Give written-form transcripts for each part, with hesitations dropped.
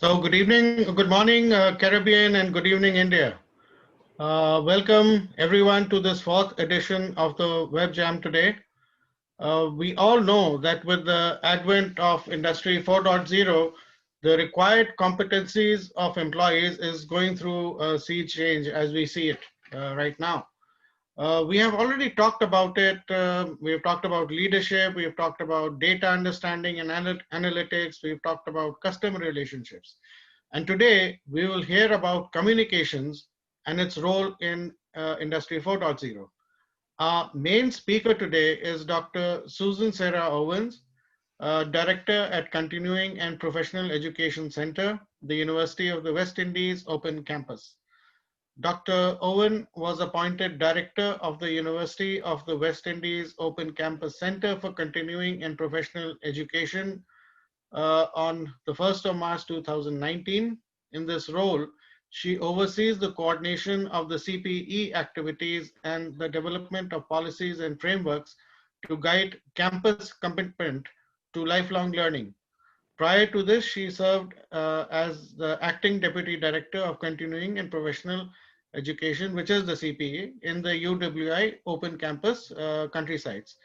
So good evening, good morning, Caribbean, and good evening, India. Welcome everyone to this fourth edition of the WebJam today. We all know that with the advent of Industry 4.0, the required competencies of employees is going through a sea change as we see it right now. We have already talked about it. We have talked about leadership. We have talked about data understanding and analytics. We've talked about customer relationships. And today we will hear about communications and its role in Industry 4.0. Our main speaker today is Dr. Susan Sarah Owens, Director at Continuing and Professional Education Center, the University of the West Indies Open Campus. Dr. Owen was appointed Director of the University of the West Indies Open Campus Center for Continuing and Professional Education on the 1st of March 2019. In this role, she oversees the coordination of the CPE activities and the development of policies and frameworks to guide campus commitment to lifelong learning. Prior to this, she served as the Acting Deputy Director of Continuing and Professional Education, which is the CPE, in the UWI Open Campus countrysides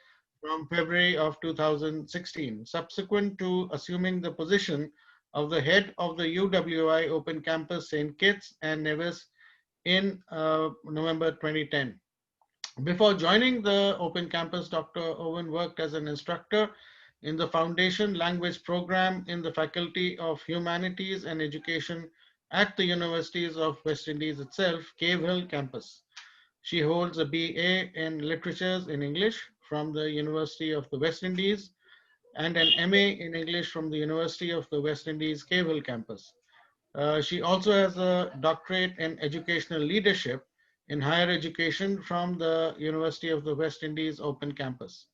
from February of 2016, subsequent to assuming the position of the head of the UWI Open Campus St. Kitts and Nevis in November 2010. Before joining the Open Campus, Dr. Owen worked as an instructor in the Foundation Language Program in the Faculty of Humanities and Education at the Universities of West Indies itself, Cave Hill campus. She holds a BA in Literatures in English from the University of the West Indies and an MA in English from the University of the West Indies, Cave Hill campus. She also has a doctorate in educational leadership in higher education from the University of the West Indies Open Campus.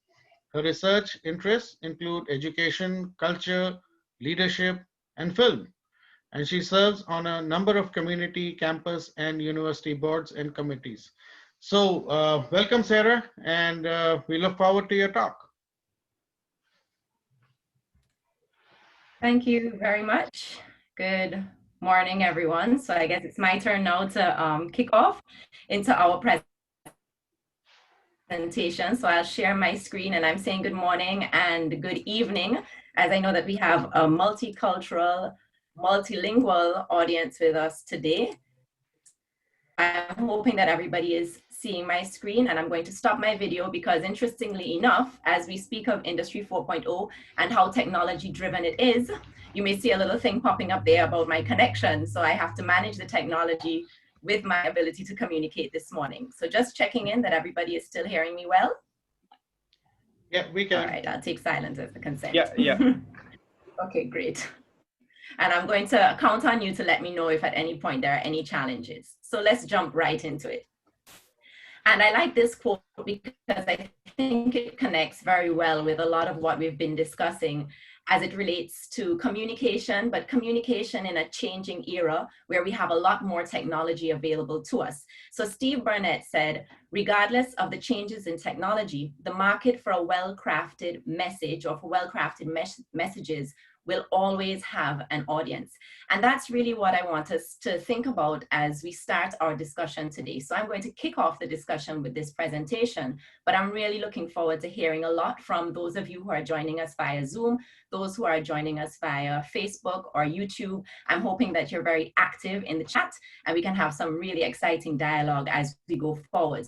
Her research interests include education, culture, leadership, and film. And she serves on a number of community, campus, and university boards and committees. So welcome, Sarah, and we look forward to your talk. Thank you very much. Good morning, everyone. So I guess it's my turn now to kick off into our presentation. So I'll share my screen and I'm saying good morning and good evening, as I know that we have a multicultural, multilingual audience with us today. I'm hoping that everybody is seeing my screen, and I'm going to stop my video because, interestingly enough, as we speak of Industry 4.0 and how technology driven it is, you may see a little thing popping up there about my connection. So I have to manage the technology with my ability to communicate this morning. So just checking in that everybody is still hearing me well. Yeah, we can. All right, I'll take silence as the consent. Yeah. Okay, great. And I'm going to count on you to let me know if at any point there are any challenges. So let's jump right into it. And I like this quote because I think it connects very well with a lot of what we've been discussing as it relates to communication, but communication in a changing era where we have a lot more technology available to us. So Steve Burnett said, regardless of the changes in technology, the market for a well-crafted message or for well-crafted messages will always have an audience. And that's really what I want us to think about as we start our discussion today. So I'm going to kick off the discussion with this presentation, but I'm really looking forward to hearing a lot from those of you who are joining us via Zoom, those who are joining us via Facebook or YouTube. I'm hoping that you're very active in the chat and we can have some really exciting dialogue as we go forward.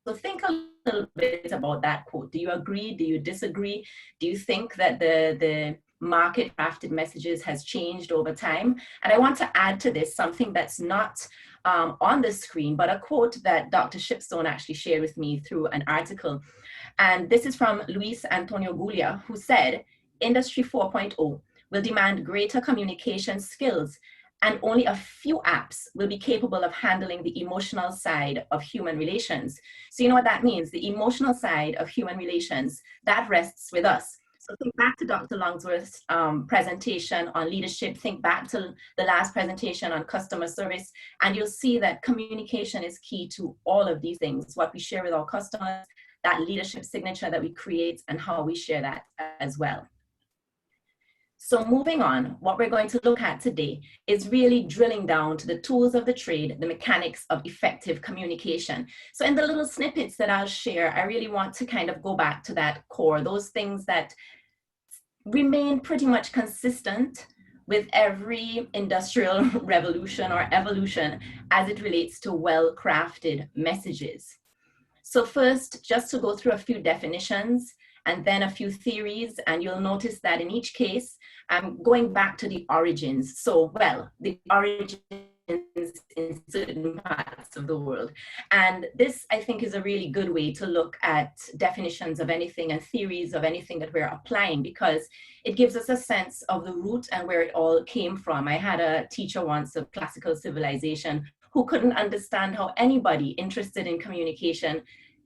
So think a little bit about that quote. Do you agree? Do you disagree? Do you think that the market crafted messages has changed over time? And I want to add to this something that's not on the screen, but a quote that Dr. Shipstone actually shared with me through an article. And this is from Luis Antonio Gulia, who said, Industry 4.0 will demand greater communication skills, and only a few apps will be capable of handling the emotional side of human relations. So you know what that means? The emotional side of human relations, that rests with us. So think back to Dr. Longsworth's presentation on leadership, think back to the last presentation on customer service, and you'll see that communication is key to all of these things, what we share with our customers, that leadership signature that we create, and how we share that as well. So moving on, what we're going to look at today is really drilling down to the tools of the trade, the mechanics of effective communication. So in the little snippets that I'll share, I really want to kind of go back to that core, those things that remain pretty much consistent with every industrial revolution or evolution as it relates to well-crafted messages. So first, just to go through a few definitions and then a few theories, and you'll notice that in each case, I'm going back to the origins. So, well, the origins in certain parts of the world. And this, I think, is a really good way to look at definitions of anything and theories of anything that we're applying, because it gives us a sense of the root and where it all came from. I had a teacher once of classical civilization who couldn't understand how anybody interested in communication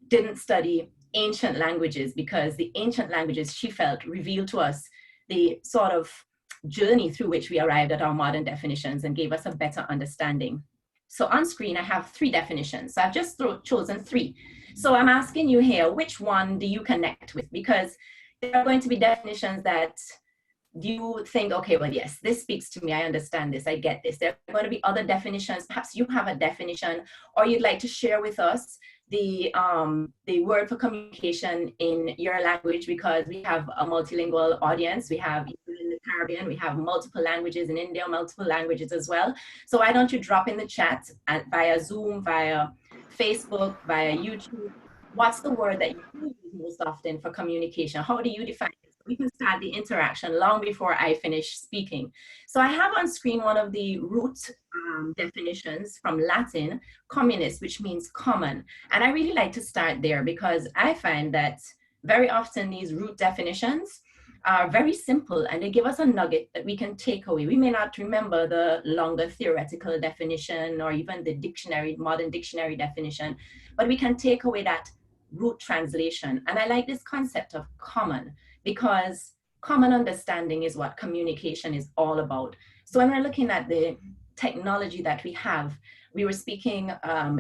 didn't study ancient languages, because the ancient languages, she felt, revealed to us the sort of journey through which we arrived at our modern definitions and gave us a better understanding. So on screen, I have 3 definitions. So I've just chosen 3. So I'm asking you here, which one do you connect with? Because there are going to be definitions that you think, okay, well, yes, this speaks to me. I understand this. I get this. There are going to be other definitions. Perhaps you have a definition, or you'd like to share with us the word for communication in your language, because we have a multilingual audience. We have in the Caribbean, we have multiple languages in India, multiple languages as well. So why don't you drop in the chat via Zoom, via Facebook, via YouTube? What's the word that you use most often for communication? How do you define it? We can start the interaction long before I finish speaking. So I have on screen one of the root definitions from Latin, communis, which means common. And I really like to start there, because I find that very often these root definitions are very simple and they give us a nugget that we can take away. We may not remember the longer theoretical definition or even the dictionary, modern dictionary definition, but we can take away that root translation. And I like this concept of common, because common understanding is what communication is all about. So when we're looking at the technology that we have, we were speaking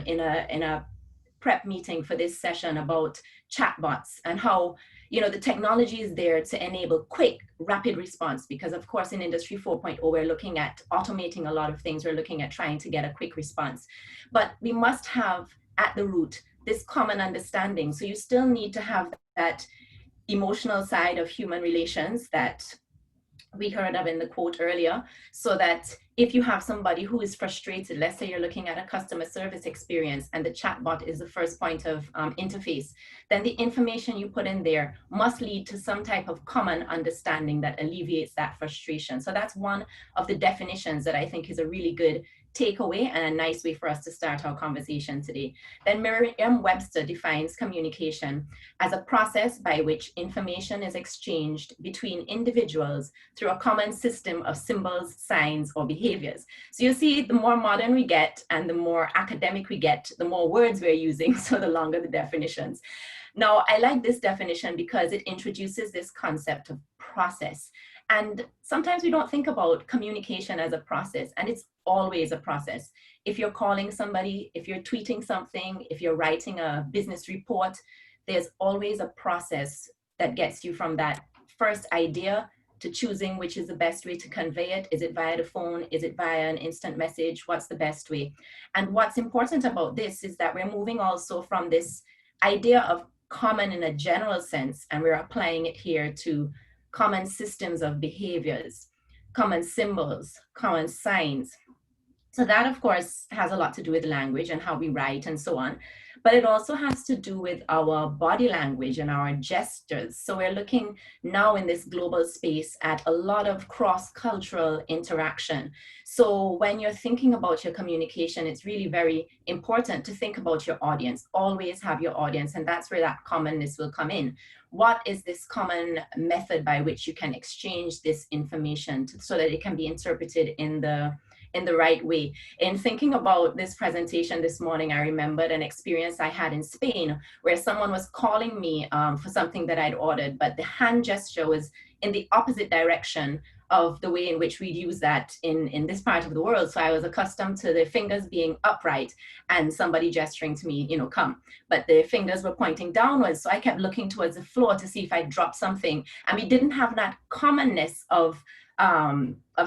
in a prep meeting for this session about chatbots and how, you know, the technology is there to enable quick, rapid response, because of course in Industry 4.0, we're looking at automating a lot of things. We're looking at trying to get a quick response, but we must have at the root this common understanding. So you still need to have that emotional side of human relations that we heard of in the quote earlier, so that if you have somebody who is frustrated, let's say you're looking at a customer service experience and the chatbot is the first point of interface, then the information you put in there must lead to some type of common understanding that alleviates that frustration. So that's one of the definitions that I think is a really good takeaway and a nice way for us to start our conversation today. Then Merriam-Webster defines communication as a process by which information is exchanged between individuals through a common system of symbols, signs, or behaviors. So you see, the more modern we get and the more academic we get, the more words we're using, so the longer the definitions. Now, I like this definition because it introduces this concept of process. And sometimes we don't think about communication as a process, and it's always a process. If you're calling somebody, if you're tweeting something, if you're writing a business report, there's always a process that gets you from that first idea to choosing which is the best way to convey it. Is it via the phone? Is it via an instant message? What's the best way? And what's important about this is that we're moving also from this idea of common in a general sense, and we're applying it here to common systems of behaviors, common symbols, common signs. So that, of course, has a lot to do with language and how we write and so on. But it also has to do with our body language and our gestures. So we're looking now in this global space at a lot of cross-cultural interaction. So when you're thinking about your communication, it's really very important to think about your audience. Always have your audience, and that's where that commonness will come in. What is this common method by which you can exchange this information so that it can be interpreted in the right way? In thinking about this presentation this morning, I remembered an experience I had in Spain where someone was calling me for something that I'd ordered, but the hand gesture was in the opposite direction of the way in which we use that in this part of the world. So I was accustomed to the fingers being upright and somebody gesturing to me, come. But the fingers were pointing downwards. So I kept looking towards the floor to see if I dropped something. And we didn't have that commonness of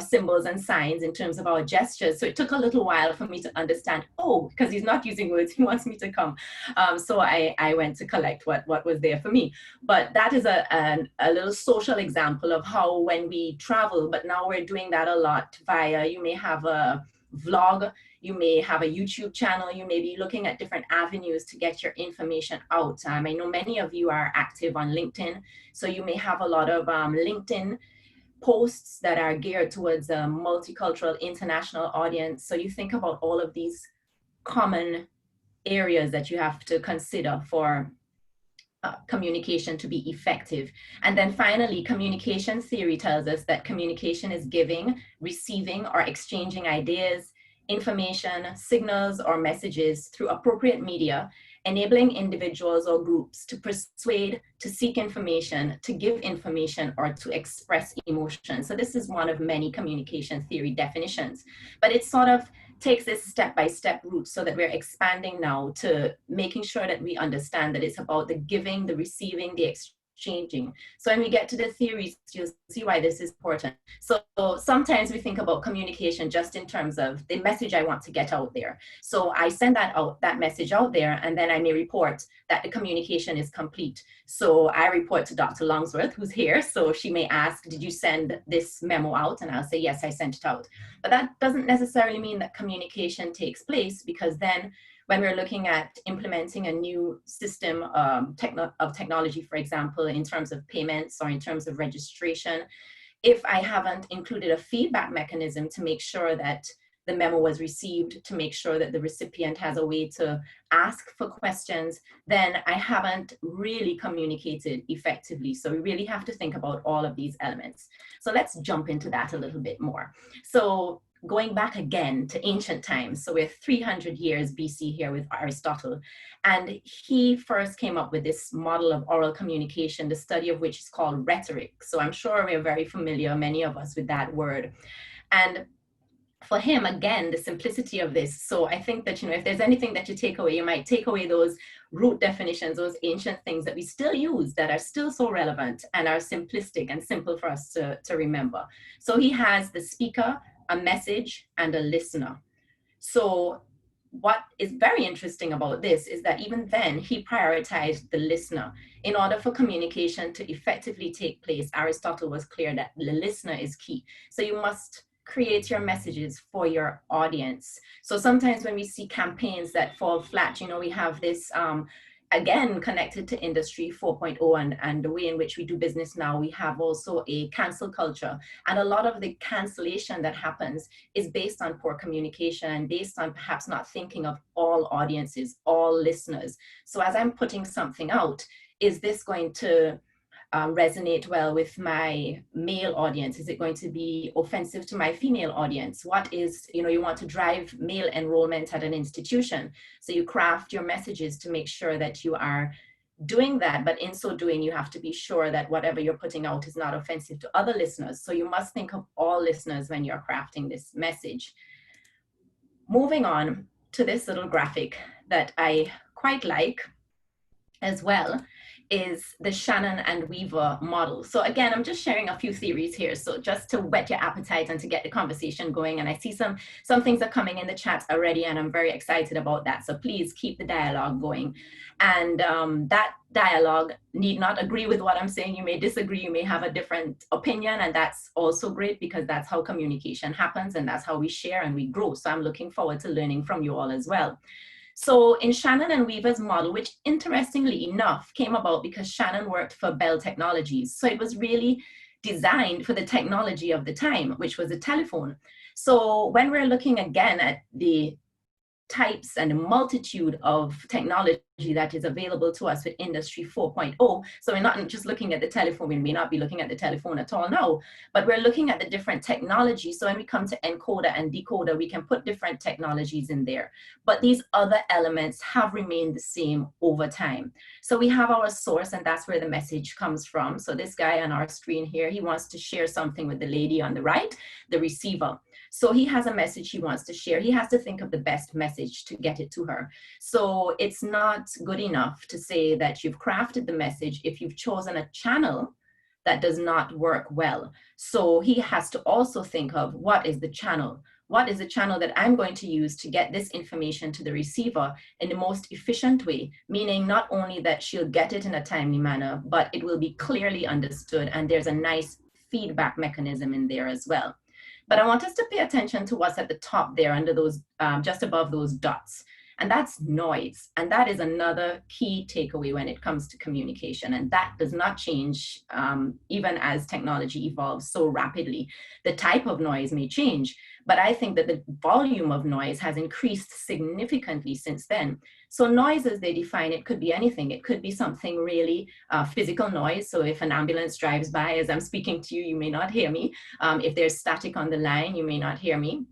symbols and signs in terms of our gestures. So it took a little while for me to understand, because he's not using words, he wants me to come. So I went to collect what was there for me. But that is a little social example of how when we travel, but now we're doing that a lot via, you may have a vlog, you may have a YouTube channel, you may be looking at different avenues to get your information out. I know many of you are active on LinkedIn, so you may have a lot of LinkedIn posts that are geared towards a multicultural international audience. So you think about all of these common areas that you have to consider for communication to be effective. And then finally, communication theory tells us that communication is giving, receiving, or exchanging ideas, information, signals, or messages through appropriate media, enabling individuals or groups to persuade, to seek information, to give information, or to express emotion. So this is one of many communication theory definitions, but it sort of takes this step-by-step route so that we're expanding now to making sure that we understand that it's about the giving, the receiving, the exchanging. So when we get to the theories, you'll see why this is important. So sometimes we think about communication just in terms of the message I want to get out there. So I send that message out there, and then I may report that the communication is complete. So I report to Dr. Longsworth, who's here. So she may ask, did you send this memo out? And I'll say, yes, I sent it out. But that doesn't necessarily mean that communication takes place, because then when we're looking at implementing a new system of technology, for example, in terms of payments or in terms of registration, if I haven't included a feedback mechanism to make sure that the memo was received, to make sure that the recipient has a way to ask for questions, then I haven't really communicated effectively. So we really have to think about all of these elements. So let's jump into that a little bit more. So going back again to ancient times, so we're 300 years BC here with Aristotle, and he first came up with this model of oral communication, the study of which is called rhetoric. So I'm sure we're very familiar, many of us, with that word. And for him, again, the simplicity of this. So I think that, if there's anything that you take away, you might take away those root definitions, those ancient things that we still use that are still so relevant and are simplistic and simple for us to remember. So he has the speaker, a message, and a listener. So what is very interesting about this is that even then he prioritized the listener. In order for communication to effectively take place, Aristotle was clear that the listener is key. So you must create your messages for your audience. So sometimes when we see campaigns that fall flat, we have this, again, connected to Industry 4.0 and the way in which we do business now, we have also a cancel culture. And a lot of the cancellation that happens is based on poor communication and based on perhaps not thinking of all audiences, all listeners. So as I'm putting something out, is this going to resonate well with my male audience? Is it going to be offensive to my female audience? What is, you want to drive male enrollment at an institution. So you craft your messages to make sure that you are doing that, but in so doing, you have to be sure that whatever you're putting out is not offensive to other listeners. So you must think of all listeners when you're crafting this message. Moving on to this little graphic that I quite like as well, is the Shannon and Weaver model. So again, I'm just sharing a few theories here. So just to whet your appetite and to get the conversation going. And I see some things are coming in the chat already, and I'm very excited about that. So please keep the dialogue going. And that dialogue need not agree with what I'm saying. You may disagree, you may have a different opinion, and that's also great, because that's how communication happens and that's how we share and we grow. So I'm looking forward to learning from you all as well. So in Shannon and Weaver's model, which interestingly enough came about because Shannon worked for Bell Technologies. So it was really designed for the technology of the time, which was a telephone. So when we're looking again at the types and the multitude of technology that is available to us with Industry 4.0. So we're not just looking at the telephone, we may not be looking at the telephone at all now, but we're looking at the different technologies. So when we come to encoder and decoder, we can put different technologies in there. But these other elements have remained the same over time. So we have our source, and that's where the message comes from. So this guy on our screen here, he wants to share something with the lady on the right, the receiver. So he has a message he wants to share. He has to think of the best message to get it to her. So it's not good enough to say that you've crafted the message if you've chosen a channel that does not work well. So he has to also think of, what is the channel? What is the channel that I'm going to use to get this information to the receiver in the most efficient way? Meaning not only that she'll get it in a timely manner, but it will be clearly understood, and there's a nice feedback mechanism in there as well. But I want us to pay attention to what's at the top there under those, just above those dots. And that's noise. And that is another key takeaway when it comes to communication. And that does not change even as technology evolves so rapidly. The type of noise may change, but I think that the volume of noise has increased significantly since then. So noise, as they define it, could be anything. It could be something really physical noise. So if an ambulance drives by as I'm speaking to you, you may not hear me. If there's static on the line, you may not hear me.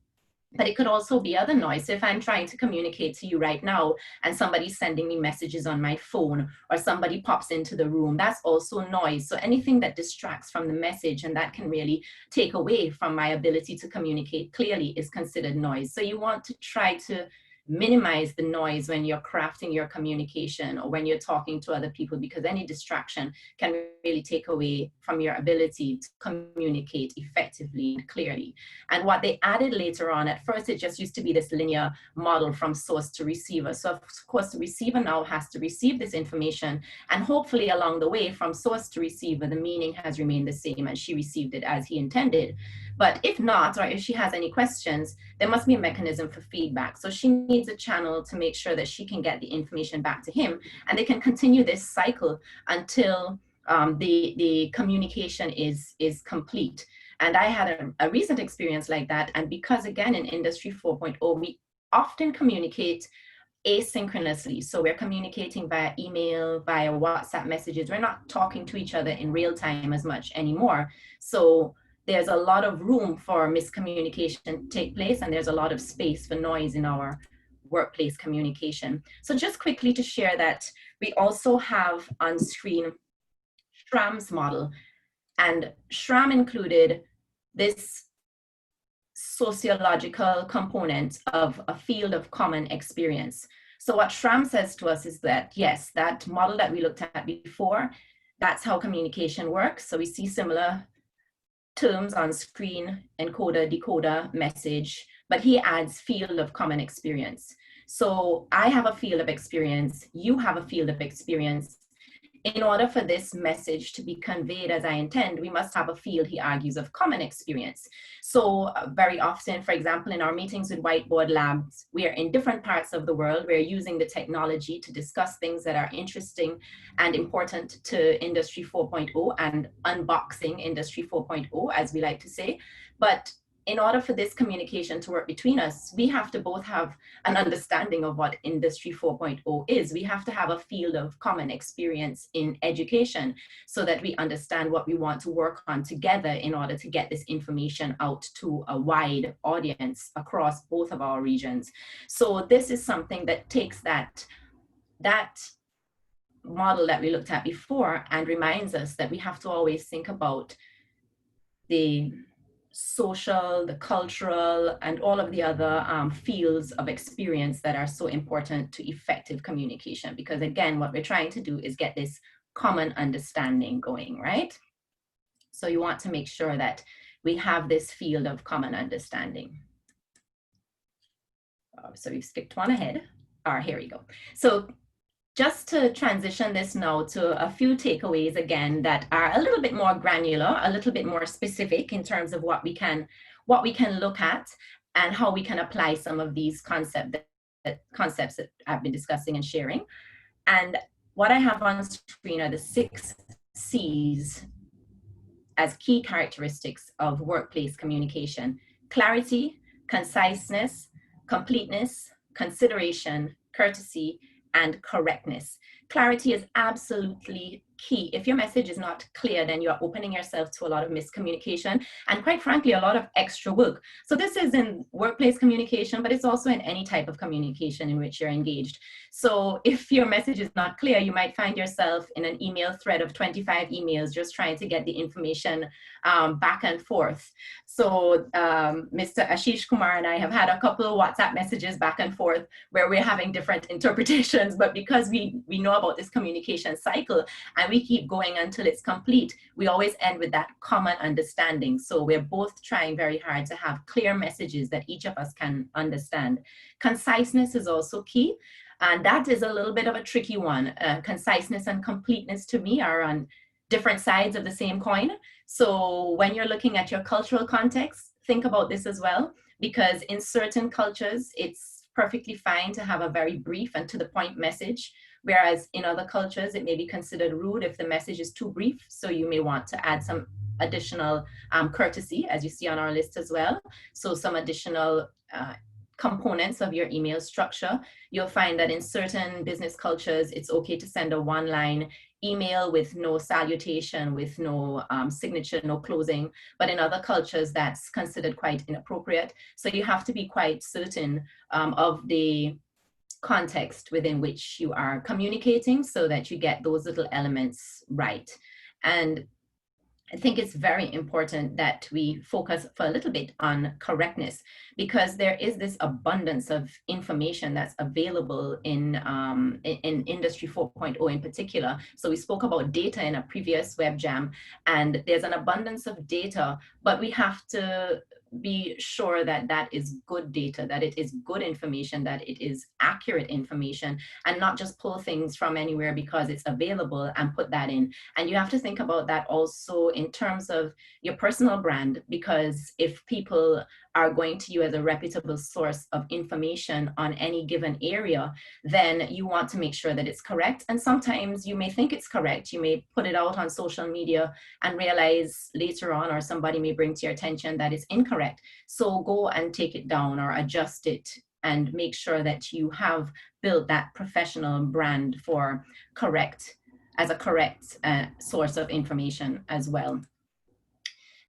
But it could also be other noise. So if I'm trying to communicate to you right now and somebody's sending me messages on my phone, or somebody pops into the room, that's also noise. So anything that distracts from the message and that can really take away from my ability to communicate clearly is considered noise. So you want to try to minimize the noise when you're crafting your communication or when you're talking to other people, because any distraction can really take away from your ability to communicate effectively and clearly. And what they added later on, at first it just used to be this linear model from source to receiver. So of course the receiver now has to receive this information, and hopefully along the way from source to receiver, the meaning has remained the same and she received it as he intended. But if not, or if she has any questions, there must be a mechanism for feedback. So she needs a channel to make sure that she can get the information back to him, and they can continue this cycle until the communication is complete. And I had a recent experience like that. And because again, in Industry 4.0, we often communicate asynchronously. So we're communicating via email, via WhatsApp messages. We're not talking to each other in real time as much anymore. So there's a lot of room for miscommunication to take place, and there's a lot of space for noise in our workplace communication. So just quickly to share that we also have on screen Schramm's model, and Schramm included this sociological component of a field of common experience. So what Schramm says to us is that, yes, that model that we looked at before, that's how communication works. So we see similar terms on screen: encoder, decoder, message, but he adds field of common experience. So I have a field of experience, you have a field of experience. In order for this message to be conveyed as I intend, we must have a field, he argues, of common experience. So very often, for example, in our meetings with Whiteboard Labs, we are in different parts of the world. We're using the technology to discuss things that are interesting and important to Industry 4.0 and unboxing Industry 4.0, as we like to say. But in order for this communication to work between us, we have to both have an understanding of what Industry 4.0 is. We have to have a field of common experience in education so that we understand what we want to work on together in order to get this information out to a wide audience across both of our regions. So this is something that takes that model that we looked at before and reminds us that we have to always think about the social, the cultural, and all of the other fields of experience that are so important to effective communication. Because again, what we're trying to do is get this common understanding going, right? So you want to make sure that we have this field of common understanding. So we've skipped one ahead. Here we go. So just to transition this now to a few takeaways again that are a little bit more granular, a little bit more specific in terms of what we can look at and how we can apply some of these concepts that I've been discussing and sharing. And what I have on screen are the 6 C's as key characteristics of workplace communication: clarity, conciseness, completeness, consideration, courtesy, and correctness. Clarity is absolutely key. If your message is not clear, then you're opening yourself to a lot of miscommunication and, quite frankly, a lot of extra work. So this is in workplace communication, but it's also in any type of communication in which you're engaged. So if your message is not clear, you might find yourself in an email thread of 25 emails just trying to get the information back and forth. So Mr. Ashish Kumar and I have had a couple of WhatsApp messages back and forth where we're having different interpretations, but because we know about this communication cycle and we keep going until it's complete, we always end with that common understanding. So we're both trying very hard to have clear messages that each of us can understand. Conciseness is also key. And that is a little bit of a tricky one. Conciseness and completeness to me are on different sides of the same coin. So when you're looking at your cultural context, think about this as well, because in certain cultures, it's perfectly fine to have a very brief and to the point message, whereas in other cultures, it may be considered rude if the message is too brief. So you may want to add some additional courtesy, as you see on our list as well. So some additional components of your email structure. You'll find that in certain business cultures, it's okay to send a one-line email with no salutation, with no signature, no closing. But in other cultures, that's considered quite inappropriate. So you have to be quite certain of the context within which you are communicating so that you get those little elements right. And I think it's very important that we focus for a little bit on correctness, because there is this abundance of information that's available in Industry 4.0 in particular. So we spoke about data in a previous WebJam, and there's an abundance of data, but we have to be sure that that is good data, that it is good information, that it is accurate information, and not just pull things from anywhere because it's available and put that in. And you have to think about that also in terms of your personal brand, because if people are going to you as a reputable source of information on any given area, then you want to make sure that it's correct. And sometimes you may think it's correct. You may put it out on social media and realize later on, or somebody may bring to your attention that it's incorrect. So go and take it down or adjust it and make sure that you have built that professional brand for correct, as a correct source of information as well.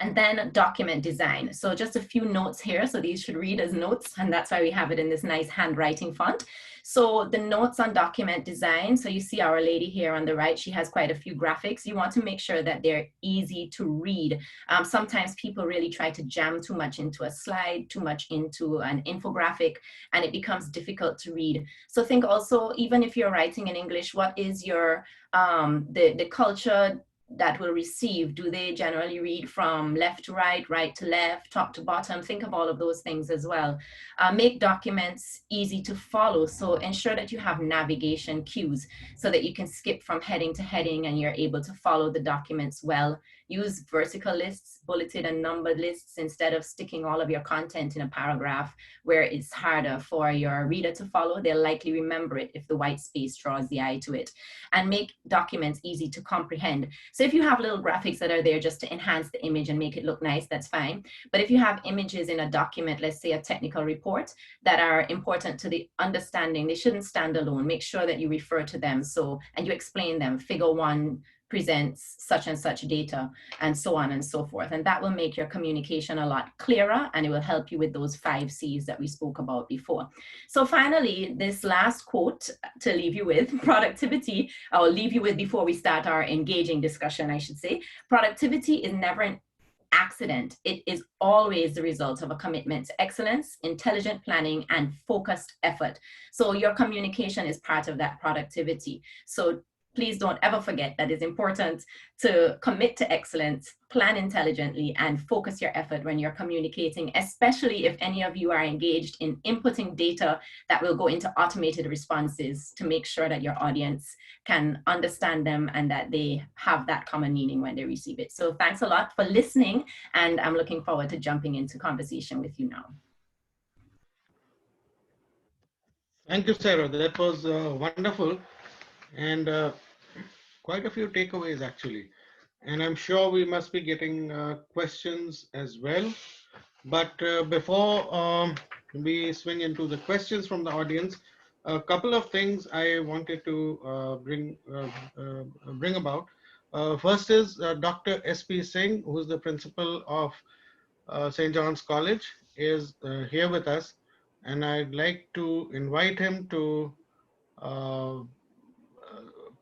And then document design. So just a few notes here. So these should read as notes, and that's why we have it in this nice handwriting font. So the notes on document design. So you see our lady here on the right, she has quite a few graphics. You want to make sure that they're easy to read. Sometimes people really try to jam too much into a slide, too much into an infographic, and it becomes difficult to read. So think also, even if you're writing in English, what is your, the culture that will receive? Do they generally read from left to right, right to left, top to bottom? Think of all of those things as well. Make documents easy to follow. So ensure that you have navigation cues so that you can skip from heading to heading and you're able to follow the documents well. Use vertical lists, bulleted and numbered lists, instead of sticking all of your content in a paragraph where it's harder for your reader to follow. They'll likely remember it if the white space draws the eye to it. And make documents easy to comprehend. So if you have little graphics that are there just to enhance the image and make it look nice, that's fine. But if you have images in a document, let's say a technical report, that are important to the understanding, they shouldn't stand alone. Make sure that you refer to them. So, and you explain them. Figure 1 presents such and such data, and so on and so forth. And that will make your communication a lot clearer, and it will help you with those 5 C's that we spoke about before. So finally, this last quote to leave you with, productivity, I'll leave you with before we start our engaging discussion, I should say. Productivity is never an accident. It is always the result of a commitment to excellence, intelligent planning, and focused effort. So your communication is part of that productivity. So please don't ever forget that it's important to commit to excellence, plan intelligently, and focus your effort when you're communicating, especially if any of you are engaged in inputting data that will go into automated responses to make sure that your audience can understand them and that they have that common meaning when they receive it. So thanks a lot for listening, and I'm looking forward to jumping into conversation with you now. Thank you, Sarah. That was wonderful, and quite a few takeaways actually. And I'm sure we must be getting questions as well. But before we swing into the questions from the audience, A couple of things I wanted to bring about. First is Dr. S.P. Singh, who is the principal of St. John's College, is here with us, and I'd like to invite him to uh,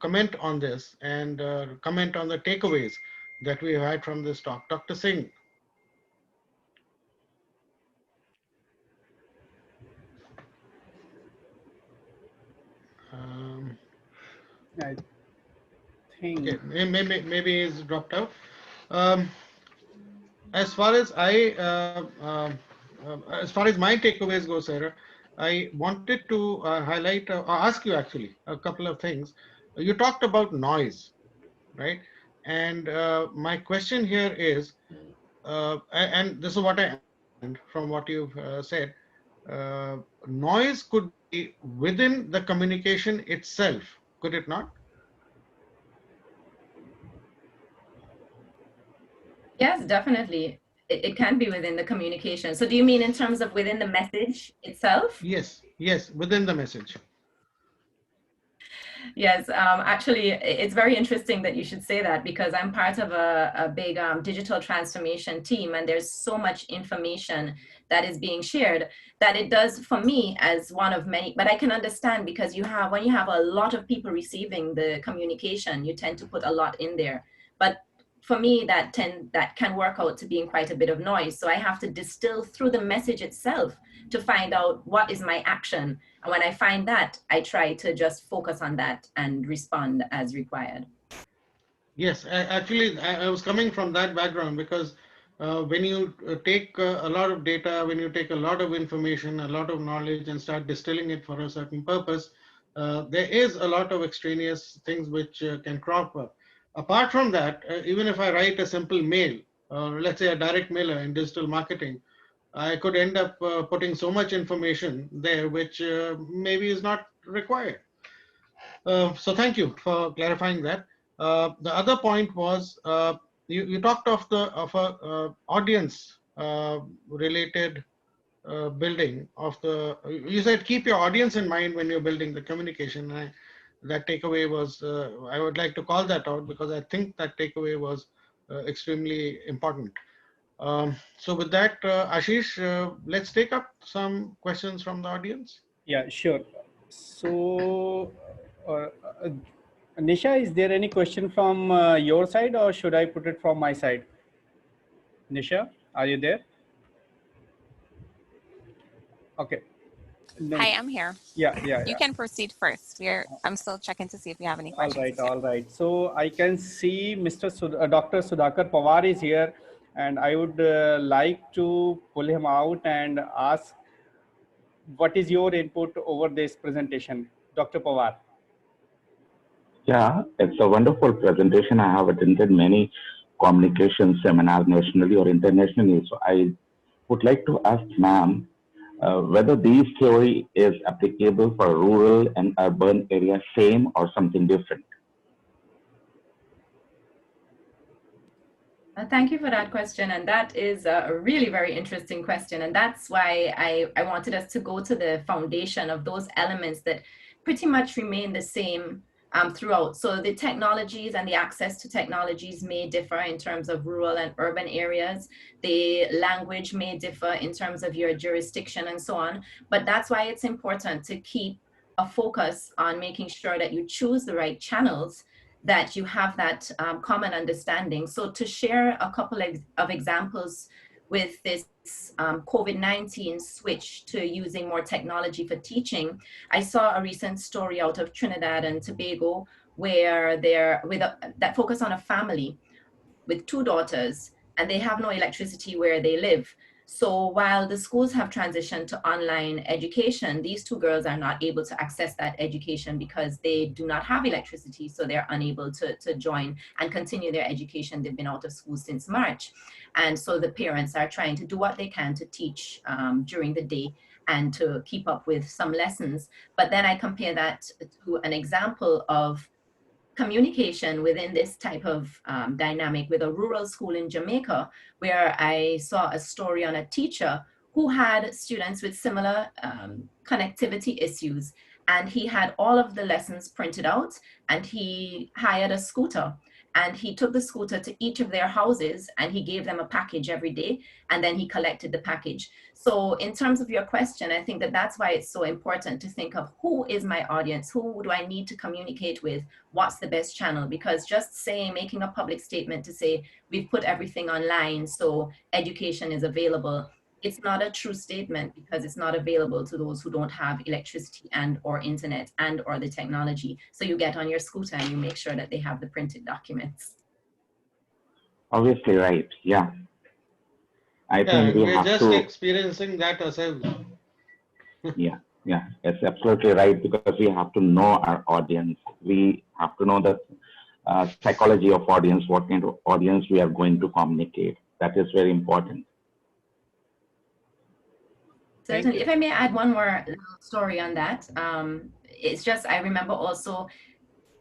comment on this and comment on the takeaways that we had from this talk. Dr. Singh. Um, I think. okay, maybe he's dropped out. Um, as far as as far as my takeaways go, Sarah, I wanted to highlight or ask you actually a couple of things. You talked about noise, right? And my question here is, and this is what I understand from what you've said, noise could be within the communication itself, could it not? Yes, definitely. It can be within the communication. So do you mean in terms of within the message itself? Yes, yes, within the message. Yes, actually, it's very interesting that you should say that because I'm part of a big digital transformation team, and there's so much information that is being shared that it does for me as one of many. But I can understand because when you have a lot of people receiving the communication, you tend to put a lot in there. But for me, that can work out to being quite a bit of noise. So I have to distill through the message itself to find out what is my action. And when I find that, I try to just focus on that and respond as required. Yes, actually, I was coming from that background because when you take a lot of data, when you take a lot of information, a lot of knowledge, and start distilling it for a certain purpose, there is a lot of extraneous things which can crop up. Apart from that, even if I write a simple mail, let's say a direct mailer in digital marketing, I could end up putting so much information there which maybe is not required. So thank you for clarifying that. The other point was you talked of a audience related building of the. You said keep your audience in mind when you're building the communication. That takeaway was I would like to call that out because I think that takeaway was extremely important. So with that, Ashish, let's take up some questions from the audience. Yeah, sure. So, uh, uh, Nisha, is there any question from your side, or should I put it from my side? Nisha, are you there? Okay. Then, Hi, I'm here. yeah. You can proceed first. I'm still checking to see if you have any All questions. right, all right. So I can see Dr. Sudhakar Pawar is here, and I would like to pull him out and ask, what is your input over this presentation, Dr. Pawar? Yeah, it's a wonderful presentation. I have attended many communication seminars nationally or internationally. So I would like to ask ma'am whether these theory is applicable for rural and urban areas same or something different. Thank you for that question. And that is a really very interesting question. And that's why I wanted us to go to the foundation of those elements that pretty much remain the same throughout. So the technologies and the access to technologies may differ in terms of rural and urban areas. The language may differ in terms of your jurisdiction and so on. But that's why it's important to keep a focus on making sure that you choose the right channels, that you have that common understanding. So to share a couple of examples with this COVID-19 switch to using more technology for teaching, I saw a recent story out of Trinidad and Tobago where that focus on a family with two daughters, and they have no electricity where they live. So while the schools have transitioned to online education, these two girls are not able to access that education because they do not have electricity. So they're unable to join and continue their education. They've been out of school since March. And so the parents are trying to do what they can to teach during the day and to keep up with some lessons. But then I compare that to an example of communication within this type of dynamic with a rural school in Jamaica, where I saw a story on a teacher who had students with similar connectivity issues. And he had all of the lessons printed out, and he hired a scooter. And he took the scooter to each of their houses and he gave them a package every day, and then he collected the package. So in terms of your question, I think that that's why it's so important to think of who is my audience, who do I need to communicate with, what's the best channel? Because just saying, making a public statement to say, we've put everything online, so education is available, it's not a true statement, because it's not available to those who don't have electricity and or internet and or the technology. So you get on your scooter and you make sure that they have the printed documents. Obviously, right. Yeah. I Yeah, think and we we're have just to, experiencing that ourselves. yeah, yeah, it's absolutely right, because we have to know our audience. We have to know the psychology of audience, what kind of audience we are going to communicate. That is very important. Thank Certainly. you. If I may add one more little story on that, it's just, I remember also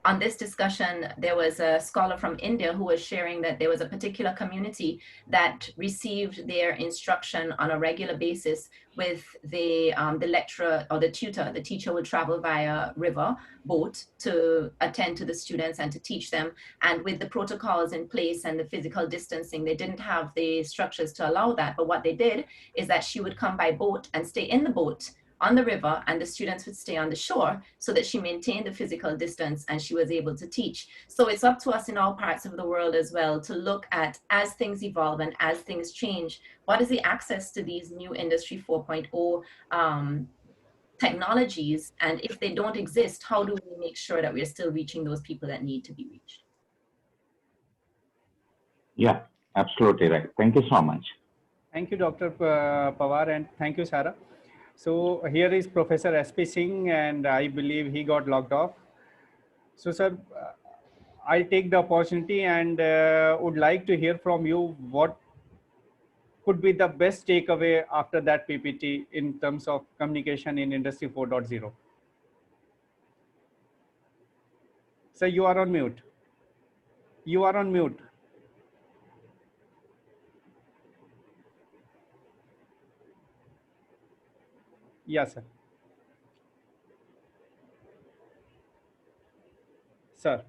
on this discussion, there was a scholar from India who was sharing that there was a particular community that received their instruction on a regular basis with the lecturer or the tutor. The teacher would travel via river boat to attend to the students and to teach them. And with the protocols in place and the physical distancing, they didn't have the structures to allow that. But what they did is that she would come by boat and stay in the boat on the river, and the students would stay on the shore, so that she maintained the physical distance and she was able to teach. So it's up to us in all parts of the world as well to look at, as things evolve and as things change, what is the access to these new Industry 4.0 technologies? And if they don't exist, how do we make sure that we're still reaching those people that need to be reached? Yeah, absolutely right. Thank you so much. Thank you, Dr. Pawar, and thank you, Sarah. So here is Professor S.P. Singh, and I believe he got logged off. So, sir, I'll take the opportunity and would like to hear from you what could be the best takeaway after that PPT in terms of communication in Industry 4.0. So you are on mute. You are on mute. Yes, sir. Sir.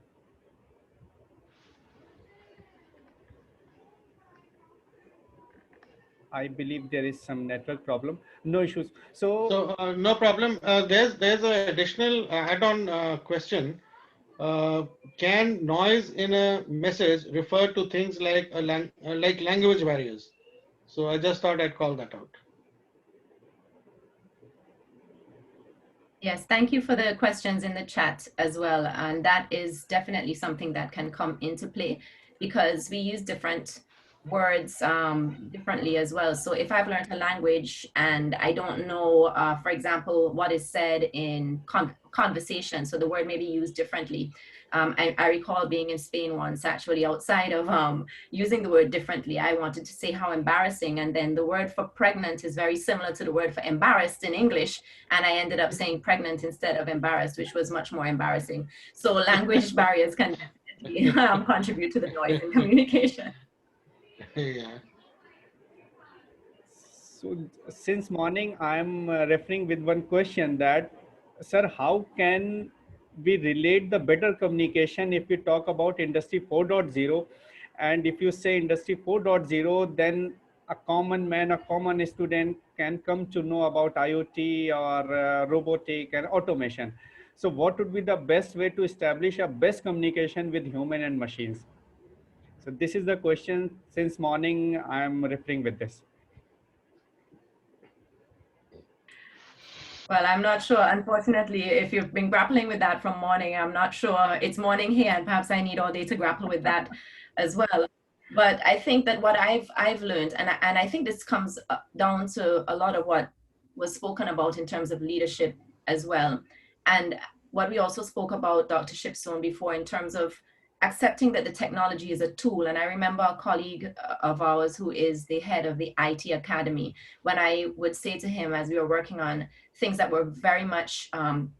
I believe there is some network problem. No issues. So, So no problem. There's an additional add-on question. Uh, can noise in a message refer to things like like language barriers? So I just thought I'd call that out. Yes, thank you for the questions in the chat as well. And that is definitely something that can come into play, because we use different words differently as well. So if I've learned a language and I don't know, for example, what is said in conversation, so the word may be used differently. I recall being in Spain once, actually, outside of using the word differently. I wanted to say how embarrassing, and then the word for pregnant is very similar to the word for embarrassed in English, and I ended up saying pregnant instead of embarrassed, which was much more embarrassing. So language barriers can definitely contribute to the noise in communication. Yeah. so since morning, I'm referring with one question that, sir, how can we relate the better communication if we talk about Industry 4.0? And if you say Industry 4.0, then a common man, a common student can come to know about IoT or robotic and automation. So what would be the best way to establish a best communication with human and machines? So this is the question. Since morning, I'm referring with this. Well, I'm not sure. Unfortunately, if you've been grappling with that from morning, I'm not sure. It's morning here, and perhaps I need all day to grapple with that as well. But I think that what I've learned, and I think this comes down to a lot of what was spoken about in terms of leadership as well, and what we also spoke about, Dr. Shipstone, before, in terms of accepting that the technology is a tool. And I remember a colleague of ours who is the head of the IT Academy, when I would say to him, as we were working on things that were very much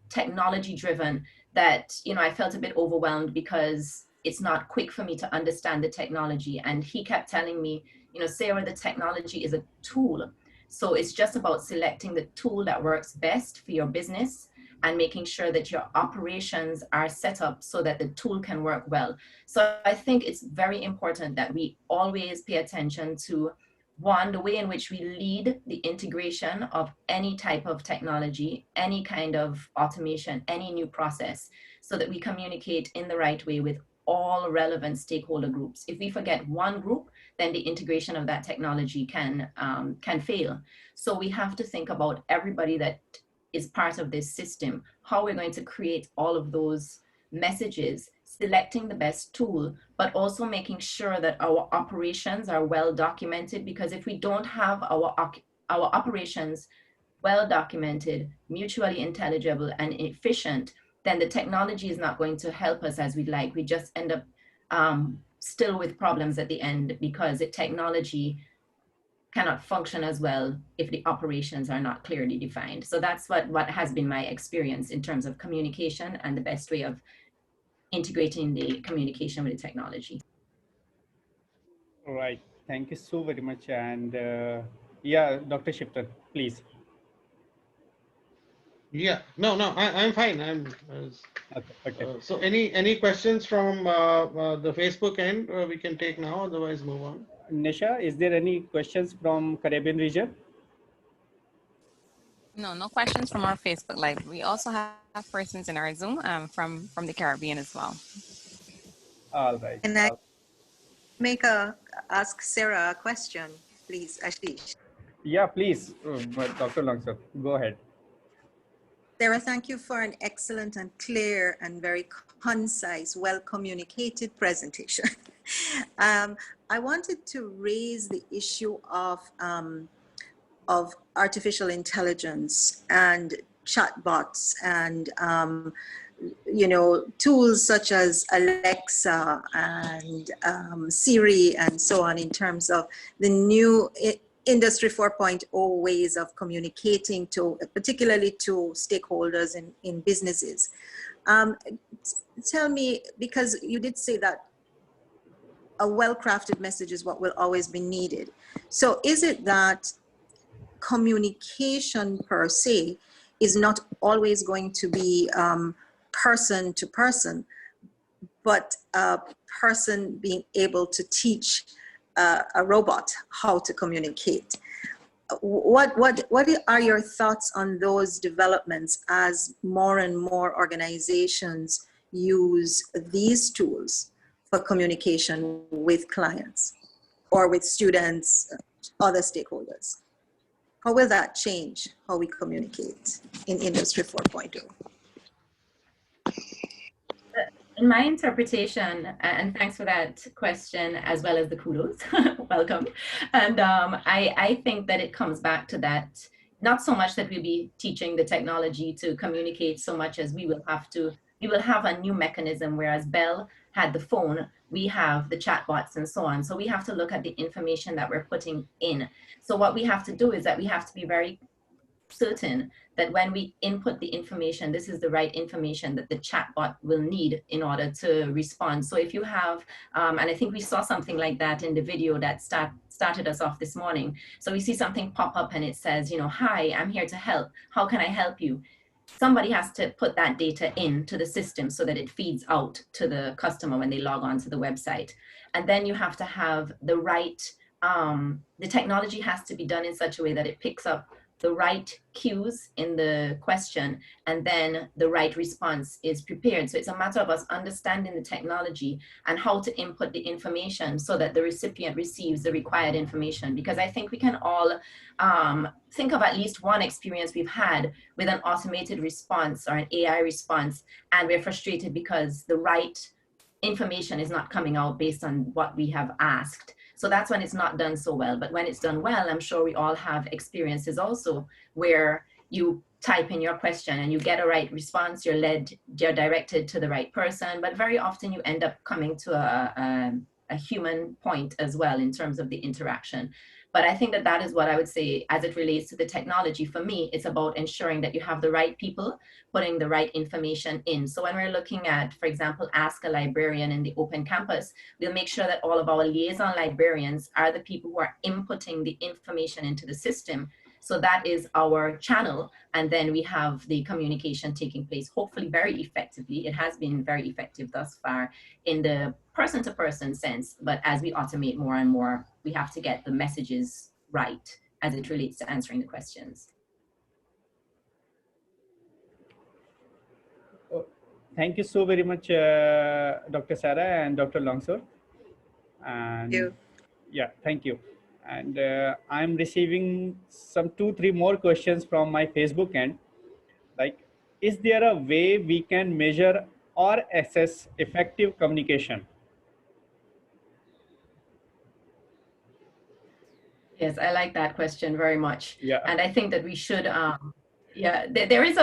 technology driven, that, you know, I felt a bit overwhelmed because it's not quick for me to understand the technology. And he kept telling me, you know, Sarah, the technology is a tool. So it's just about selecting the tool that works best for your business and making sure that your operations are set up so that the tool can work well. So I think it's very important that we always pay attention to, one, the way in which we lead the integration of any type of technology, any kind of automation, any new process, so that we communicate in the right way with all relevant stakeholder groups. If we forget one group, then the integration of that technology can fail. So we have to think about everybody that is part of this system, how we're going to create all of those messages, selecting the best tool, but also making sure that our operations are well documented, because if we don't have our operations well documented, mutually intelligible, and efficient, then the technology is not going to help us as we'd like. We just end up still with problems at the end, because the technology cannot function as well if the operations are not clearly defined. So that's what has been my experience in terms of communication and the best way of integrating the communication with the technology. All right. Thank you so very much. And yeah, Dr. Shifter, please. Yeah, no, I'm fine. Okay. So any questions from the Facebook end we can take now, otherwise move on. Nisha, is there any questions from Caribbean region? No, no questions from our Facebook Live. We also have persons in our Zoom from the Caribbean as well. All right. Can I ask Sarah a question, please, Ashish? Yeah, please, Dr. Langsar, go ahead. Sarah, thank you for an excellent and clear and very concise, well-communicated presentation. I wanted to raise the issue of artificial intelligence and chatbots and tools such as Alexa and Siri and so on, in terms of the new Industry 4.0 ways of communicating to, particularly to stakeholders in businesses. Tell me, because you did say that a well-crafted message is what will always be needed. So is it that communication per se is not always going to be person to person, but a person being able to teach a robot how to communicate? What are your thoughts on those developments as more and more organizations use these tools for communication with clients or with students, other stakeholders? How will that change how we communicate in Industry 4.0? In my interpretation, and thanks for that question as well as the kudos, welcome. And I think that it comes back to that, not so much that we'll be teaching the technology to communicate so much as we will have a new mechanism, whereas Bell had the phone, we have the chatbots and so on. So we have to look at the information that we're putting in. So what we have to do is that we have to be very certain that when we input the information, this is the right information that the chatbot will need in order to respond. So if you have, and I think we saw something like that in the video that started us off this morning. So we see something pop up and it says, hi, I'm here to help. How can I help you? Somebody has to put that data into the system so that it feeds out to the customer when they log on to the website. And then you have to have the right, the technology has to be done in such a way that it picks up the right cues in the question, and then the right response is prepared. So it's a matter of us understanding the technology and how to input the information so that the recipient receives the required information. Because I think we can all think of at least one experience we've had with an automated response or an AI response, and we're frustrated because the right information is not coming out based on what we have asked. So that's when it's not done so well. But when it's done well, I'm sure we all have experiences also where you type in your question and you get a right response, you're directed to the right person, but very often you end up coming to a human point as well in terms of the interaction. But I think that that is what I would say as it relates to the technology. For me, it's about ensuring that you have the right people putting the right information in. So when we're looking at, for example, Ask a Librarian in the Open Campus, we'll make sure that all of our liaison librarians are the people who are inputting the information into the system So that is our channel. And then we have the communication taking place, hopefully very effectively. It has been very effective thus far in the person-to-person sense. But as we automate more and more, we have to get the messages right as it relates to answering the questions. Thank you so very much, Dr. Sarah and Dr. Longsor. And Thank you. yeah, thank you. And I'm receiving some 2-3 more questions from my Facebook end. Like, is there a way we can measure or assess effective communication? Yes, I like that question very much. Yeah. And I think that we should, yeah, there is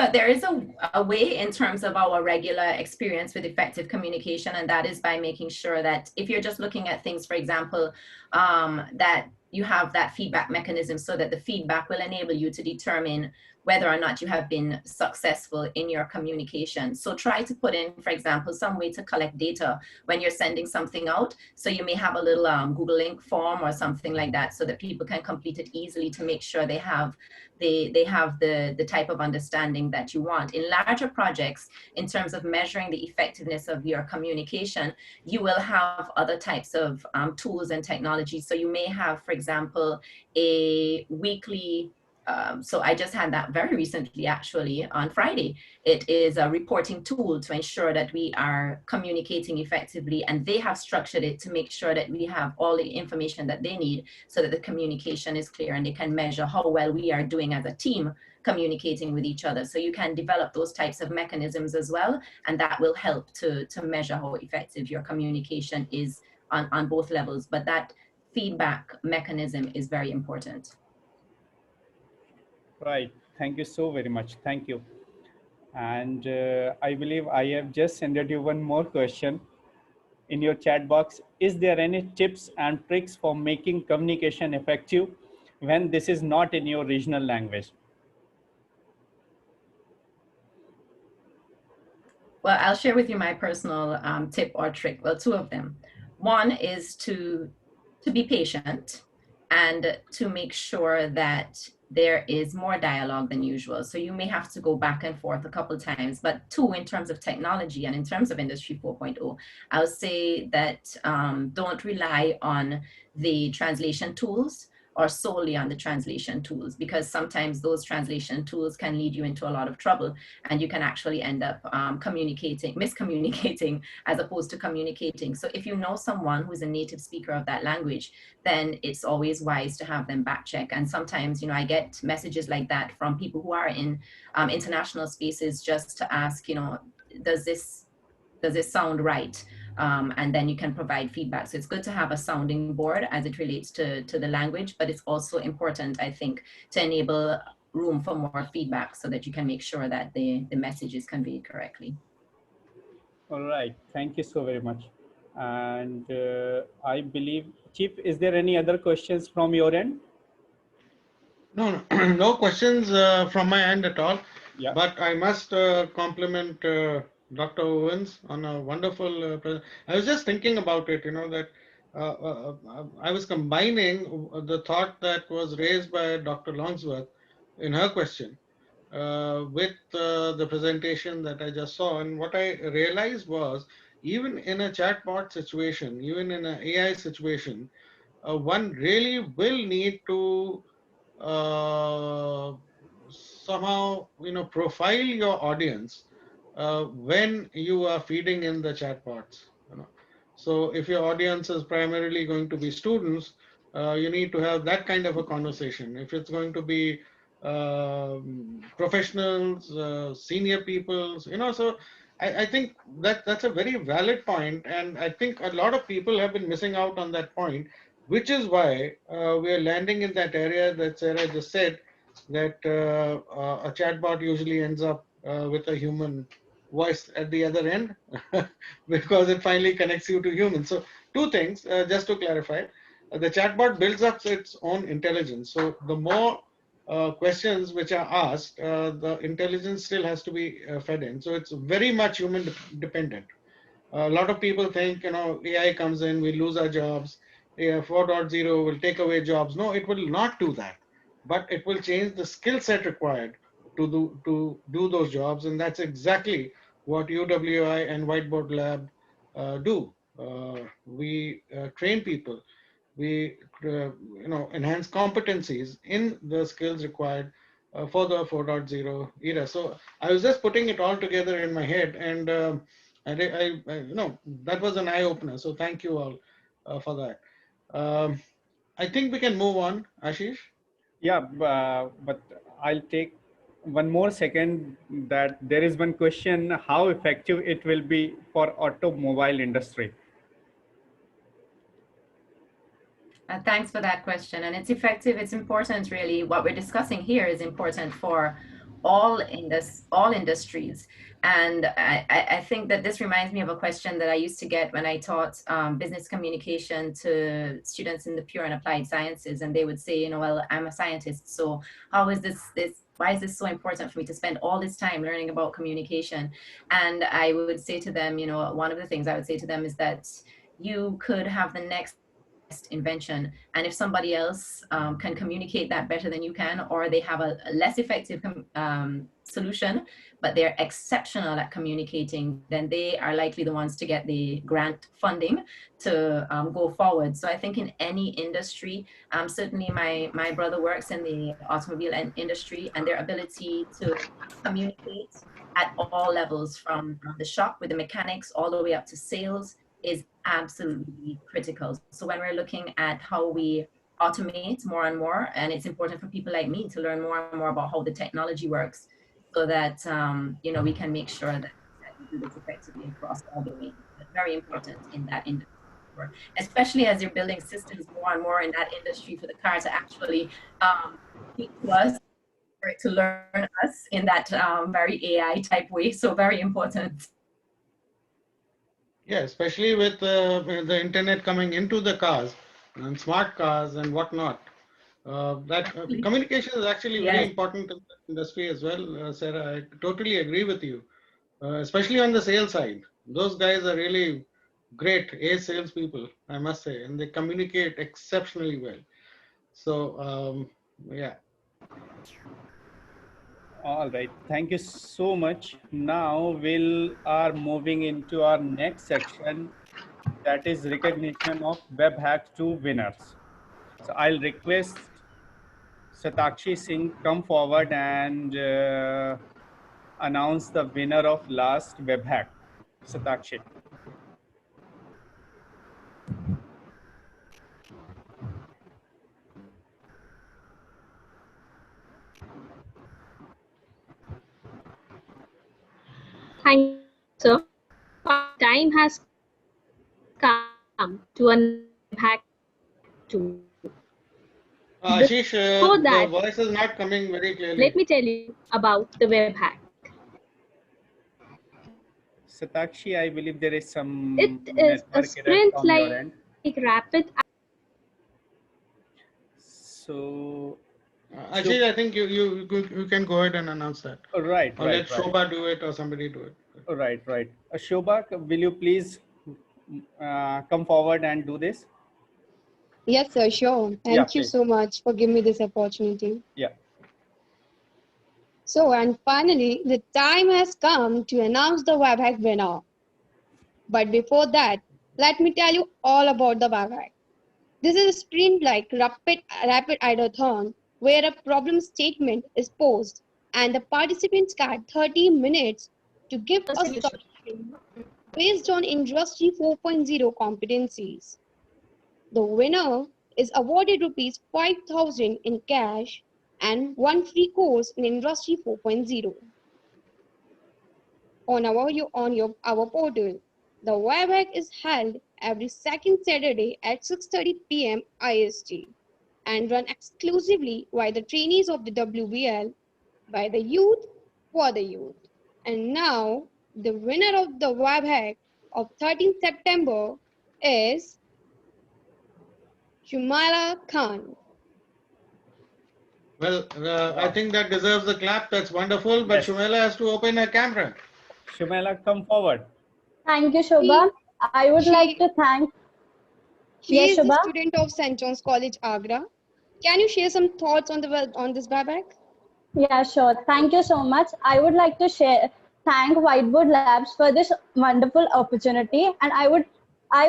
a way in terms of our regular experience with effective communication, and that is by making sure that if you're just looking at things, for example, that you have that feedback mechanism so that the feedback will enable you to determine whether or not you have been successful in your communication. So try to put in, for example, some way to collect data when you're sending something out. So you may have a little Google link form or something like that so that people can complete it easily to make sure they have the type of understanding that you want. In larger projects, in terms of measuring the effectiveness of your communication, you will have other types of tools and technologies. So you may have, for example, a weekly so I just had that very recently, actually, on Friday. It is a reporting tool to ensure that we are communicating effectively, and they have structured it to make sure that we have all the information that they need so that the communication is clear and they can measure how well we are doing as a team communicating with each other. So you can develop those types of mechanisms as well, and that will help to measure how effective your communication is on both levels. But that feedback mechanism is very important. Right. Thank you so very much. Thank you. And I believe I have just sent you one more question in your chat box. Is there any tips and tricks for making communication effective when this is not in your regional language? Well, I'll share with you my personal tip or trick. Well, two of them. One is to be patient and to make sure that there is more dialogue than usual. So you may have to go back and forth a couple of times, but two, in terms of technology and in terms of Industry 4.0, I would say that don't rely on the translation tools or solely on the translation tools, because sometimes those translation tools can lead you into a lot of trouble and you can actually end up miscommunicating as opposed to communicating. So if you know someone who's a native speaker of that language, then it's always wise to have them back check. And sometimes, I get messages like that from people who are in international spaces just to ask, does this sound right? And then you can provide feedback. So it's good to have a sounding board as it relates to the language, but it's also important, I think, to enable room for more feedback so that you can make sure that the message is conveyed correctly. All right. Thank you so very much. And I believe, Chief, is there any other questions from your end? No, no questions from my end at all. Yeah. But I must compliment Dr. Owens on a wonderful I was just thinking about it, that I was combining the thought that was raised by Dr. Longsworth in her question with the presentation that I just saw. And what I realized was, even in a chatbot situation, even in an AI situation, one really will need to somehow profile your audience when you are feeding in the chatbots. So if your audience is primarily going to be students, you need to have that kind of a conversation. If it's going to be professionals, senior people, so I think that's a very valid point, and I think a lot of people have been missing out on that point, which is why we are landing in that area that Sarah just said, that a chatbot usually ends up with a human voice at the other end because it finally connects you to humans. So two things, just to clarify, the chatbot builds up its own intelligence. So the more questions which are asked, the intelligence still has to be fed in. So it's very much human dependent. A lot of people think, AI comes in, we lose our jobs. AI 4.0 will take away jobs. No, it will not do that. but it will change the skill set required to do those jobs, and that's exactly what UWI and Whiteboard Lab do. We train people, we enhance competencies in the skills required for the 4.0 era. So I was just putting it all together in my head, and that was an eye opener. So thank you all for that. I think we can move on, Ashish. Yeah, but I'll take one more second that there is one question, how effective it will be for automobile industry. Thanks for that question. And it's effective. It's important, really. What we're discussing here is important for all industries. And I think that this reminds me of a question that I used to get when I taught business communication to students in the pure and applied sciences. And they would say, well, I'm a scientist, so how is why is this so important for me to spend all this time learning about communication? And I would say to them, one of the things I would say to them is that you could have the next invention, and if somebody else can communicate that better than you can, or they have a less effective solution, but they're exceptional at communicating, then they are likely the ones to get the grant funding to go forward. So I think in any industry, certainly my brother works in the automobile industry, and their ability to communicate at all levels, from the shop with the mechanics all the way up to sales, is absolutely critical. So when we're looking at how we automate more and more, and it's important for people like me to learn more and more about how the technology works, so that we can make sure that we do this effectively across all domains. It's very important in that industry, especially as you're building systems more and more in that industry for the car to actually speak to us, for it to learn us in that very AI type way. So very important. Yeah, especially with the internet coming into the cars and smart cars and whatnot. That communication is actually very important in the industry as well, Sarah. I totally agree with you, especially on the sales side. Those guys are really great salespeople, I must say, and they communicate exceptionally well. So, yeah. All right, thank you so much. Now we are moving into our next section, that is recognition of WebHack 2 winners. So I'll request Satakshi Singh come forward and announce the winner of last WebHack. Satakshi. Thank you, sir. Time has come to another WebHack 2. Ashish, Before the that, voice is not coming very clearly. let me tell you about the WebHack. Satakshi, I believe there is some It is a network error sprint from your like end. rapid. So, Ashish, I think you can go ahead and announce that. right. Or let Shobha do it, or somebody do it. Right. Shobha, will you please come forward and do this? Yes, sir, sure. Thank you so much for giving me this opportunity. Yeah. So, and finally, the time has come to announce the WebHack winner. But before that, let me tell you all about the WebHack. This is a sprint-like rapid ideathon where a problem statement is posed and the participants get 30 minutes to give a solution based on Industry 4.0 competencies. The winner is awarded rupees 5,000 in cash and one free course in Industry 4.0 on our portal. The WebHack is held every second Saturday at 6:30 p.m. IST and run exclusively by the trainees of the WBL, by the youth, for the youth. And now, the winner of the WebHack of 13th September is Shumala Khan. Well, I think that deserves a clap. That's wonderful. But Shumela has to open her camera. Shumela, come forward. Thank you, Shobha. I would like to thank. She is a student of St. John's College, Agra. Can you share some thoughts on this WebEx? Yeah, sure. Thank you so much. I would like to thank Whiteboard Labs for this wonderful opportunity. And I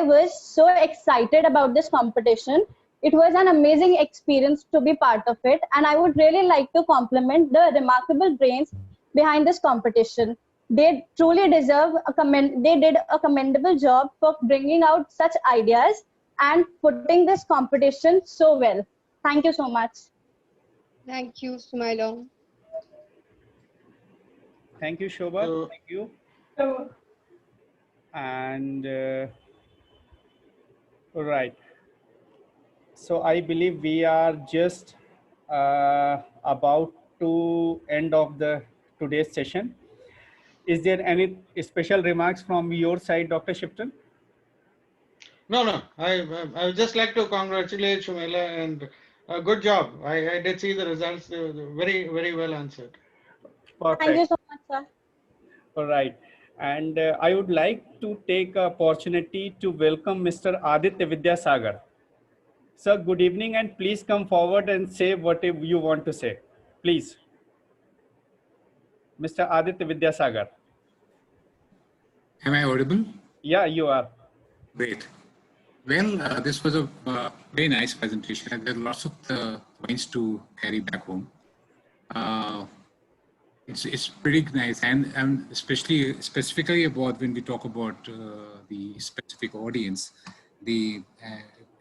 was so excited about this competition. It was an amazing experience to be part of it. And I would really like to compliment the remarkable brains behind this competition. They truly deserve they did a commendable job for bringing out such ideas and putting this competition so well. Thank you so much. Thank you, Sumaila. Thank you, Shobha. So- Thank you. And right. So I believe we are just about to end of the today's session. Is there any special remarks from your side, Dr. Shipton? No. I would just like to congratulate Shumela and good job. I did see the results. They were very, very well answered. Perfect. Thank you so much, sir. All right. And I would like to take an opportunity to welcome Mr. Aditya Vidyasagar. Sir, good evening, and please come forward and say what you want to say. Please. Mr. Aditya Vidyasagar. Am I audible? Yeah, you are. Great. Well, this was a very nice presentation, and there are lots of points to carry back home. It's pretty nice, and specifically about when we talk about the specific audience, the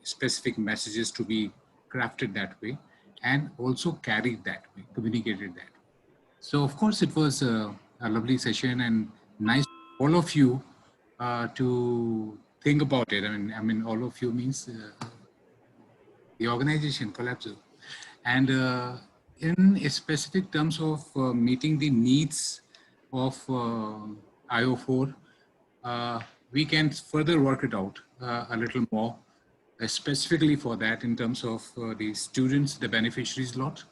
specific messages to be crafted that way, and also carried that way, communicated that way. So, of course, it was a lovely session and nice for all of you to think about it. I mean, all of you means the organization, Collapso. And in specific terms of meeting the needs of IO4, we can further work it out a little more, specifically for that in terms of the students, the beneficiaries lot,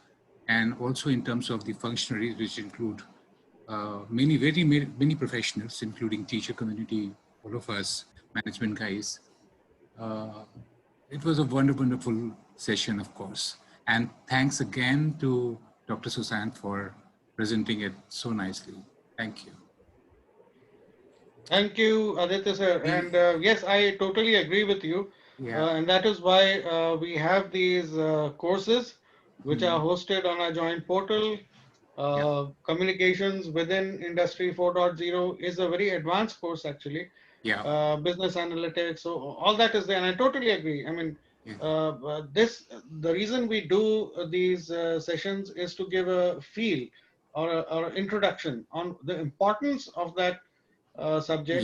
and also in terms of the functionaries, which include many professionals, including teacher community, all of us, management guys. It was a wonderful session, of course. And thanks again to Dr. Susan for presenting it so nicely. Thank you. Thank you, Aditya sir. And yes, I totally agree with you. Yeah. And that is why we have these courses which are hosted on our joint portal. Communications within Industry 4.0 is a very advanced course, actually. Yeah. Business analytics, so all that is there. And I totally agree. I mean, the reason we do these sessions is to give a feel or introduction on the importance of that subject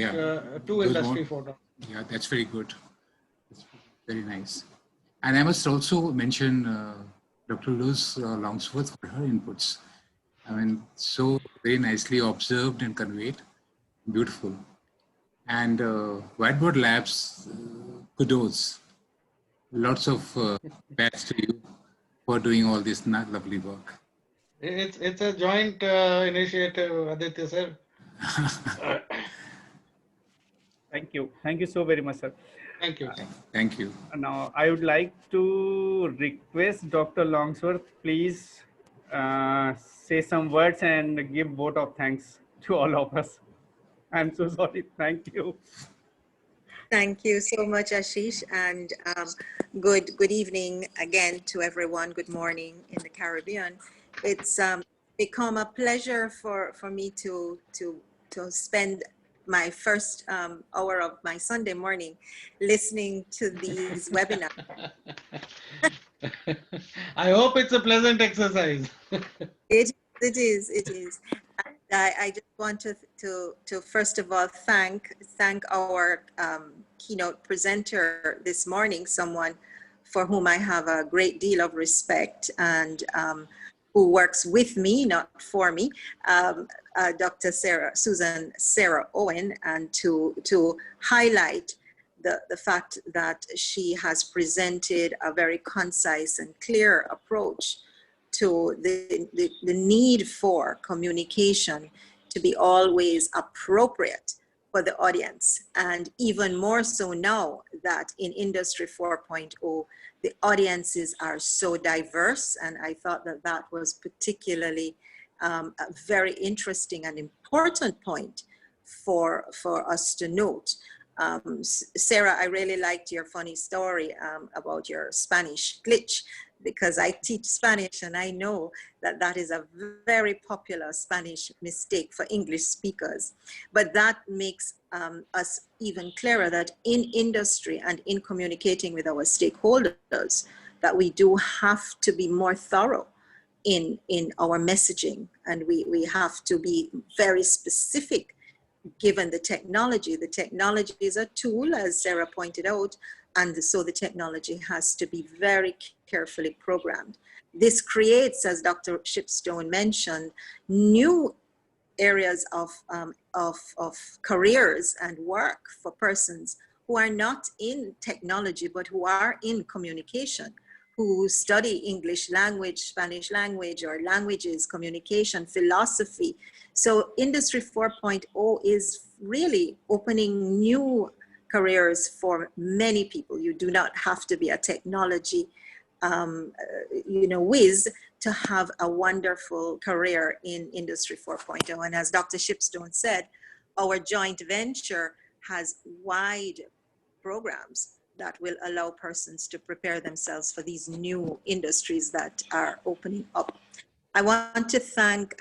to Industry 4.0. Yeah, that's very good. That's very nice. And I must also mention Dr. Luz Longsworth for her inputs. I mean, so very nicely observed and conveyed. Beautiful. And Whiteboard Labs, kudos. Lots of bats to you for doing all this lovely work. It's a joint initiative, Aditya sir. Thank you. Thank you so very much, sir. Thank you. Thank you. Now, I would like to request Dr. Longsworth, please say some words and give vote of thanks to all of us. I'm so sorry. Thank you. Thank you so much, Ashish, and good evening again to everyone. Good morning in the Caribbean. It's become a pleasure for me to spend my first hour of my Sunday morning listening to these webinars. I hope it's a pleasant exercise. It is. I just want to first of all thank our keynote presenter this morning, someone for whom I have a great deal of respect and who works with me, not for me, Dr. Sarah Owen, and to highlight the fact that she has presented a very concise and clear approach to the need for communication to be always appropriate for the audience. And even more so now that in Industry 4.0, the audiences are so diverse. And I thought that that was particularly a very interesting and important point for us to note. Sarah, I really liked your funny story about your Spanish glitch, because I teach Spanish and I know that that is a very popular Spanish mistake for English speakers. But that makes us even clearer that in industry and in communicating with our stakeholders, that we do have to be more thorough in our messaging, and we have to be very specific given the technology. The technology is a tool, as Sarah pointed out, and so the technology has to be very carefully programmed. This creates, as Dr. Shipstone mentioned, new areas of careers and work for persons who are not in technology, but who are in communication, who study English language, Spanish language, or languages, communication, philosophy. So Industry 4.0 is really opening new careers for many people. You do not have to be a technology whiz to have a wonderful career in Industry 4.0. And as Dr. Shipstone said, our joint venture has wide programs that will allow persons to prepare themselves for these new industries that are opening up. I want to thank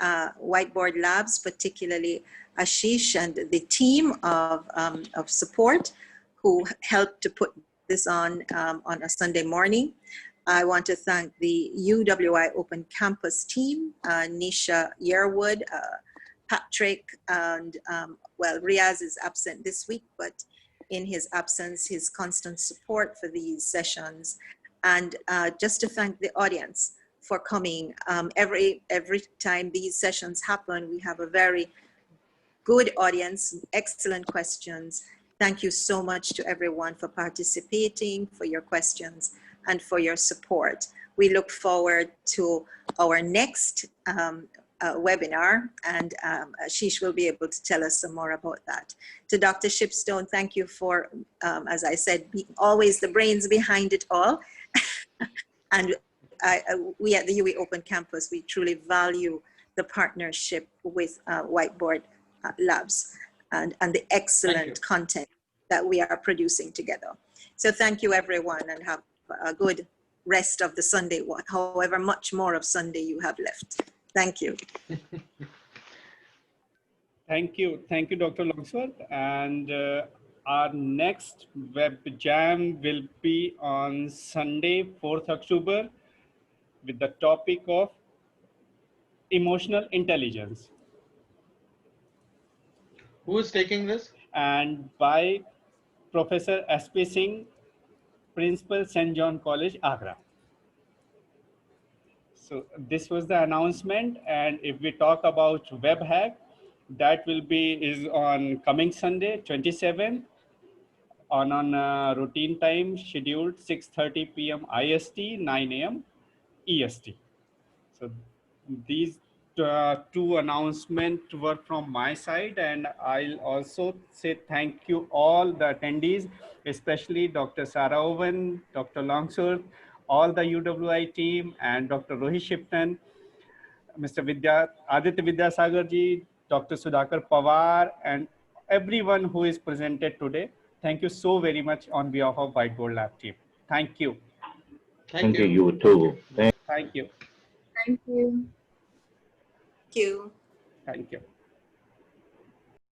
Whiteboard Labs, particularly Ashish and the team of support who helped to put this on a Sunday morning. I want to thank the UWI Open Campus team, Nisha Yearwood, Patrick, and well, Riaz is absent this week, but in his absence, his constant support for these sessions. And just to thank the audience for coming. Every time these sessions happen, we have a very good audience, excellent questions. Thank you so much to everyone for participating, for your questions, and for your support. We look forward to our next webinar, and Ashish will be able to tell us some more about that. To Dr. Shipstone, thank you for, as I said, being always the brains behind it all. And we at the UWI Open Campus, we truly value the partnership with Whiteboard Labs and the excellent content that we are producing together. So thank you everyone, and have a good rest of the Sunday, however much more of Sunday you have left. Thank you. Thank you, Dr. Longsworth. And our next WebJam will be on Sunday, 4th October, with the topic of emotional intelligence. Who is taking this? And by Professor S.P. Singh, Principal St. John College, Agra. So this was the announcement. And if we talk about WebHack, that will is on coming Sunday, 27th, on routine time scheduled 6:30 p.m. IST, 9 a.m. EST. So these two announcements were from my side, and I'll also say thank you all the attendees, especially Dr. Sarah Owen, Dr. Longsworth, all the UWI team, and Dr. Rohit Shipton, Mr. Aditya Vidyasagar ji, Dr. Sudhakar Pawar, and everyone who is presented today. Thank you so very much on behalf of Whiteboard Lab team. Thank you. Thank you, you too. Thank you. Thank you. Thank you. Thank you.